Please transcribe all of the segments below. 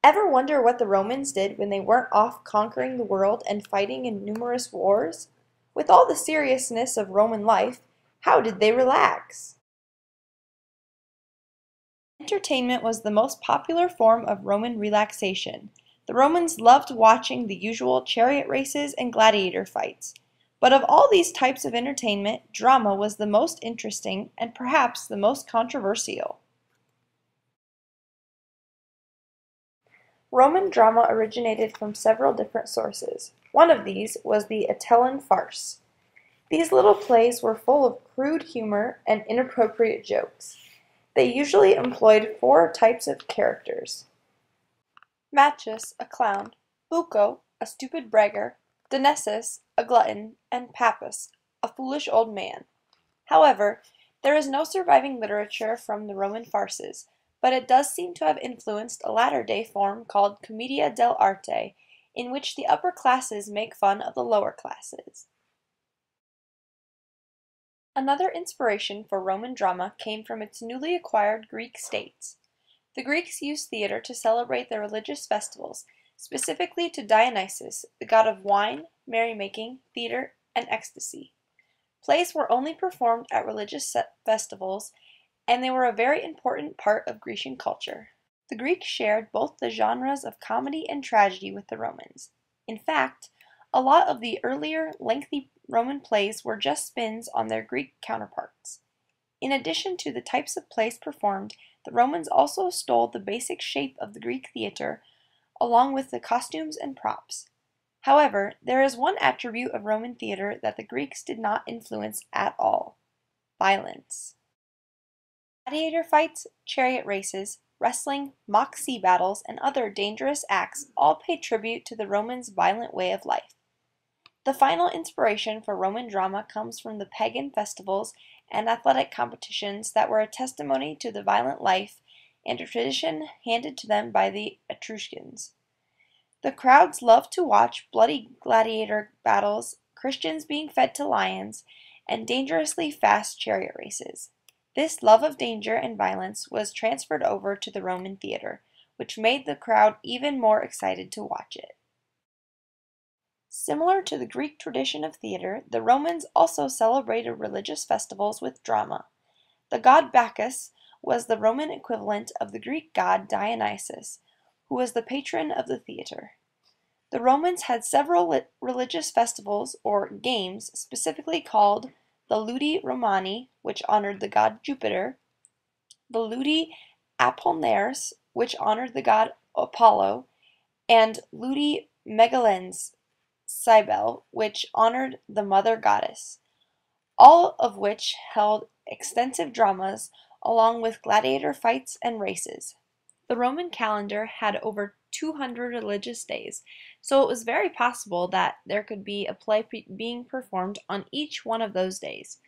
Ever wonder what the Romans did when they weren't off conquering the world and fighting in numerous wars? With all the seriousness of Roman life, how did they relax? Entertainment was the most popular form of Roman relaxation. The Romans loved watching the usual chariot races and gladiator fights. But of all these types of entertainment, drama was the most interesting and perhaps the most controversial. Roman drama originated from several different sources. One of these was the Atellan farce. These little plays were full of crude humor and inappropriate jokes. They usually employed four types of characters: Macchus, a clown; Bucco, a stupid bragger; Dionysus, a glutton; and Pappus, a foolish old man. However, there is no surviving literature from the Roman farces, but it does seem to have influenced a latter-day form called commedia dell'arte, in which the upper classes make fun of the lower classes. Another inspiration for Roman drama came from its newly acquired Greek states. The Greeks used theater to celebrate their religious festivals, specifically to Dionysus, the god of wine, merrymaking, theater, and ecstasy. Plays were only performed at religious festivals, and they were a very important part of Grecian culture. The Greeks shared both the genres of comedy and tragedy with the Romans. In fact, a lot of the earlier, lengthy Roman plays were just spins on their Greek counterparts. In addition to the types of plays performed, the Romans also stole the basic shape of the Greek theater, along with the costumes and props. However, there is one attribute of Roman theater that the Greeks did not influence at all: violence. Gladiator fights, chariot races, wrestling, mock sea battles, and other dangerous acts all pay tribute to the Romans' violent way of life. The final inspiration for Roman drama comes from the pagan festivals and athletic competitions that were a testimony to the violent life and a tradition handed to them by the Etruscans. The crowds loved to watch bloody gladiator battles, Christians being fed to lions, and dangerously fast chariot races. This love of danger and violence was transferred over to the Roman theater, which made the crowd even more excited to watch it. Similar to the Greek tradition of theater, the Romans also celebrated religious festivals with drama. The god Bacchus was the Roman equivalent of the Greek god Dionysus, who was the patron of the theater. The Romans had several religious festivals or games specifically called the Ludi Romani, which honored the god Jupiter; the Ludi Apollinaris, which honored the god Apollo; and Ludi Megalens Cybele, which honored the mother goddess, all of which held extensive dramas along with gladiator fights and races. The Roman calendar had over 200 religious days, so it was very possible that there could be a play being performed on each one of those days.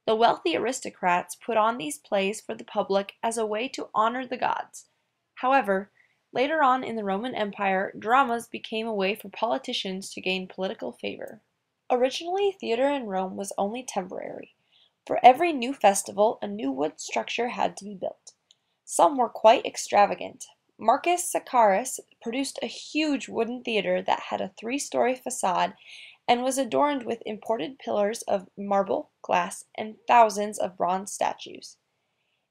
The wealthy aristocrats put on these plays for the public as a way to honor the gods. However, later on in the Roman Empire, dramas became a way for politicians to gain political favor. Originally, theater in Rome was only temporary. For every new festival, a new wood structure had to be built. Some were quite extravagant. Marcus Scaurus produced a huge wooden theater that had a 3-story facade and was adorned with imported pillars of marble, glass, and thousands of bronze statues.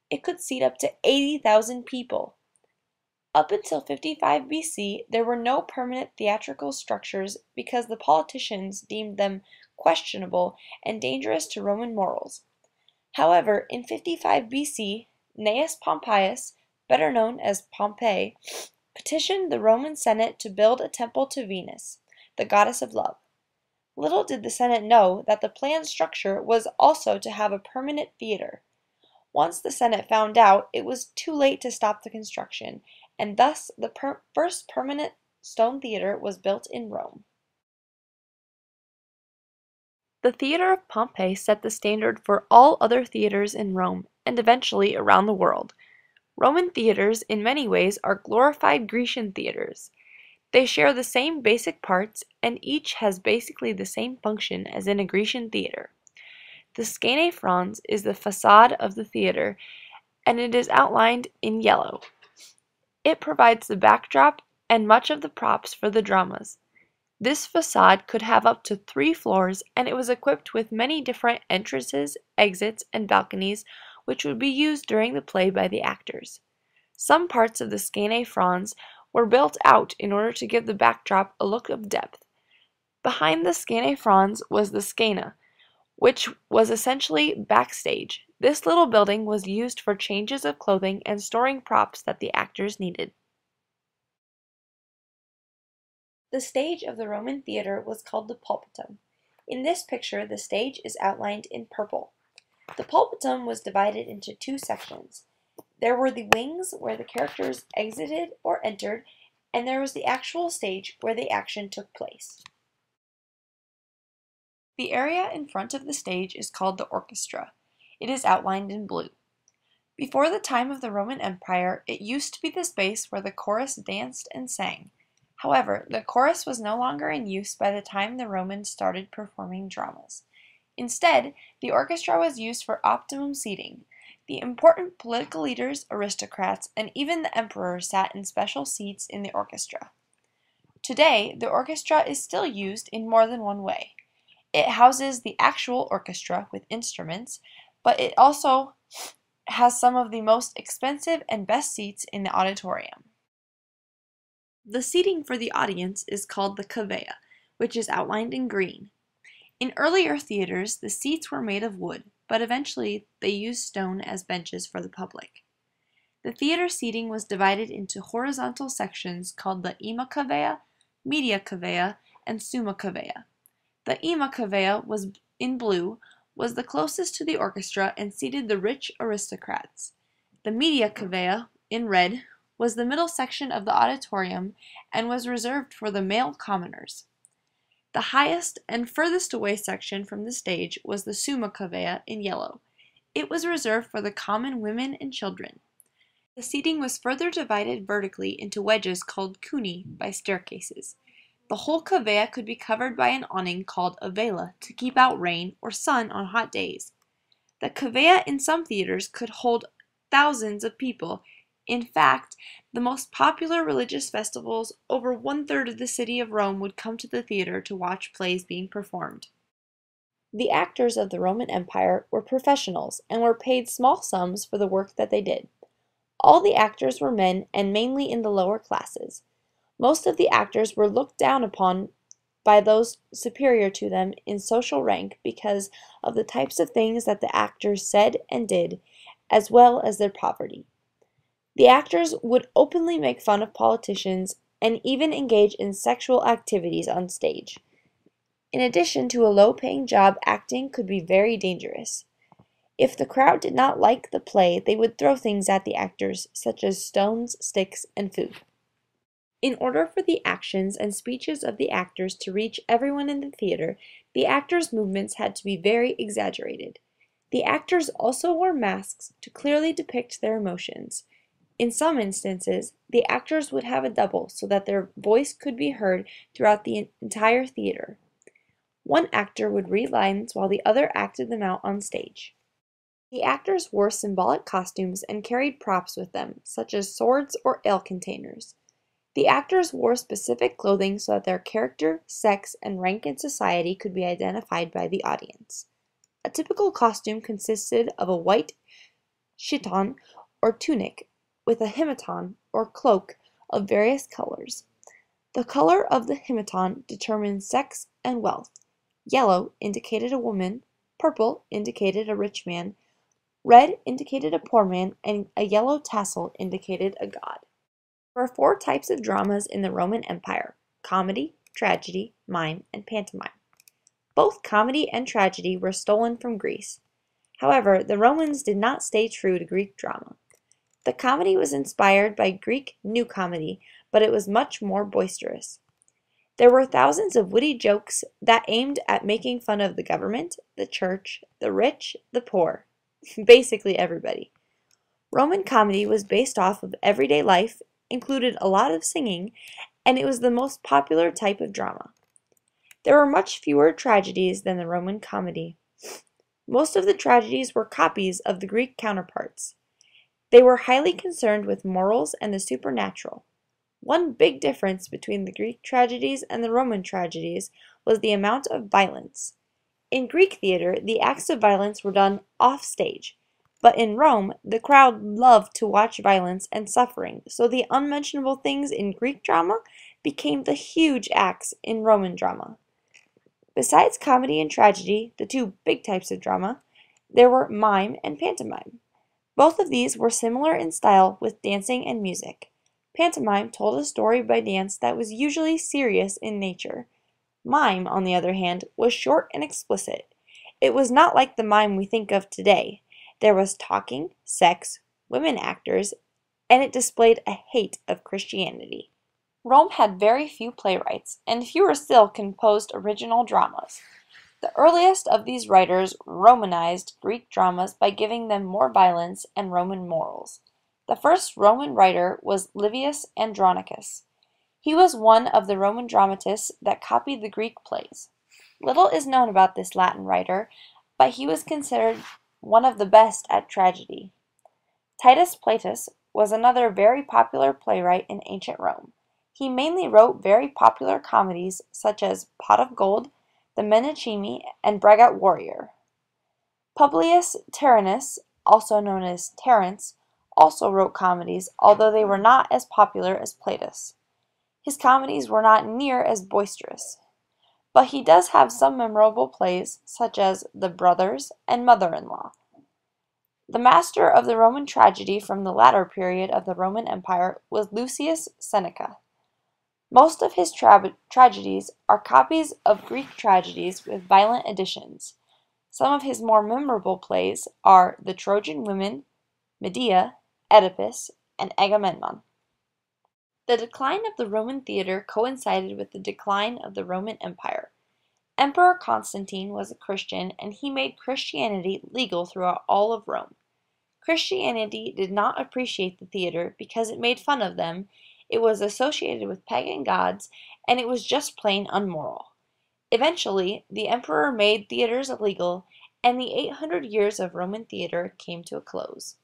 It could seat up to 80,000 people. Up until 55 BC, there were no permanent theatrical structures because the politicians deemed them questionable and dangerous to Roman morals. However, in 55 BC, Gnaeus Pompeius, better known as Pompey, petitioned the Roman Senate to build a temple to Venus, the goddess of love. Little did the Senate know that the planned structure was also to have a permanent theater. Once the Senate found out, it was too late to stop the construction, and thus the first permanent stone theater was built in Rome. The theater of Pompeii set the standard for all other theaters in Rome, and eventually around the world. Roman theaters, in many ways, are glorified Grecian theaters. They share the same basic parts, and each has basically the same function as in a Grecian theater. The Skene Frons is the facade of the theater, and it is outlined in yellow. It provides the backdrop and much of the props for the dramas. This facade could have up to 3 floors, and it was equipped with many different entrances, exits, and balconies which would be used during the play by the actors. Some parts of the Scène Franz were built out in order to give the backdrop a look of depth. Behind the Scène Franz was the Scena, which was essentially backstage. This little building was used for changes of clothing and storing props that the actors needed. The stage of the Roman theater was called the pulpitum. In this picture, the stage is outlined in purple. The pulpitum was divided into 2 sections. There were the wings where the characters exited or entered, and there was the actual stage where the action took place. The area in front of the stage is called the orchestra. It is outlined in blue. Before the time of the Roman Empire, it used to be the space where the chorus danced and sang. However, the chorus was no longer in use by the time the Romans started performing dramas. Instead, the orchestra was used for optimum seating. The important political leaders, aristocrats, and even the emperor sat in special seats in the orchestra. Today, the orchestra is still used in more than one way. It houses the actual orchestra with instruments, but it also has some of the most expensive and best seats in the auditorium. The seating for the audience is called the cavea, which is outlined in green. In earlier theaters, the seats were made of wood, but eventually they used stone as benches for the public. The theater seating was divided into horizontal sections called the ima cavea, media cavea, and summa cavea. The ima cavea was in blue, was the closest to the orchestra and seated the rich aristocrats. The media cavea, in red, was the middle section of the auditorium and was reserved for the male commoners. The highest and furthest away section from the stage was the summa cavea in yellow. It was reserved for the common women and children. The seating was further divided vertically into wedges called cuni by staircases. The whole cavea could be covered by an awning called a vela to keep out rain or sun on hot days. The cavea in some theaters could hold thousands of people. In fact, the most popular religious festivals, over 1/3 of the city of Rome would come to the theater to watch plays being performed. The actors of the Roman Empire were professionals and were paid small sums for the work that they did. All the actors were men and mainly in the lower classes. Most of the actors were looked down upon by those superior to them in social rank because of the types of things that the actors said and did, as well as their poverty. The actors would openly make fun of politicians and even engage in sexual activities on stage. In addition to a low-paying job, acting could be very dangerous. If the crowd did not like the play, they would throw things at the actors, such as stones, sticks, and food. In order for the actions and speeches of the actors to reach everyone in the theater, the actors' movements had to be very exaggerated. The actors also wore masks to clearly depict their emotions. In some instances, the actors would have a double so that their voice could be heard throughout the entire theater. One actor would read lines while the other acted them out on stage. The actors wore symbolic costumes and carried props with them, such as swords or ale containers. The actors wore specific clothing so that their character, sex, and rank in society could be identified by the audience. A typical costume consisted of a white chiton or tunic with a hematon or cloak of various colors. The color of the hematon determined sex and wealth. Yellow indicated a woman, purple indicated a rich man, red indicated a poor man, and a yellow tassel indicated a god. There were 4 types of dramas in the Roman Empire: comedy, tragedy, mime, and pantomime. Both comedy and tragedy were stolen from Greece. However, the Romans did not stay true to Greek drama. The comedy was inspired by Greek New Comedy, but it was much more boisterous. There were thousands of witty jokes that aimed at making fun of the government, the church, the rich, the poor, basically everybody. Roman comedy was based off of everyday life, included a lot of singing, and it was the most popular type of drama. There were much fewer tragedies than the Roman comedy. Most of the tragedies were copies of the Greek counterparts. They were highly concerned with morals and the supernatural. One big difference between the Greek tragedies and the Roman tragedies was the amount of violence. In Greek theater, the acts of violence were done off stage, but in Rome, the crowd loved to watch violence and suffering, so the unmentionable things in Greek drama became the huge acts in Roman drama. Besides comedy and tragedy, the two big types of drama, there were mime and pantomime. Both of these were similar in style with dancing and music. Pantomime told a story by dance that was usually serious in nature. Mime, on the other hand, was short and explicit. It was not like the mime we think of today. There was talking, sex, women actors, and it displayed a hate of Christianity. Rome had very few playwrights, and fewer still composed original dramas. The earliest of these writers Romanized Greek dramas by giving them more violence and Roman morals. The first Roman writer was Livius Andronicus. He was one of the Roman dramatists that copied the Greek plays. Little is known about this Latin writer, but he was considered one of the best at tragedy. Titus Platus was another very popular playwright in ancient Rome. He mainly wrote very popular comedies such as Pot of Gold, The Menechemi, and Braggart Warrior. Publius Tyrannus, also known as Terence, also wrote comedies, although they were not as popular as Platus. His comedies were not near as boisterous, but he does have some memorable plays such as The Brothers and Mother-in-Law. The master of the Roman tragedy from the latter period of the Roman Empire was Lucius Seneca. Most of his tragedies are copies of Greek tragedies with violent additions. Some of his more memorable plays are The Trojan Women, Medea, Oedipus, and Agamemnon. The decline of the Roman theater coincided with the decline of the Roman Empire. Emperor Constantine was a Christian, and he made Christianity legal throughout all of Rome. Christianity did not appreciate the theater because it made fun of them, it was associated with pagan gods, and it was just plain unmoral. Eventually, the emperor made theaters illegal, and the 800 years of Roman theater came to a close.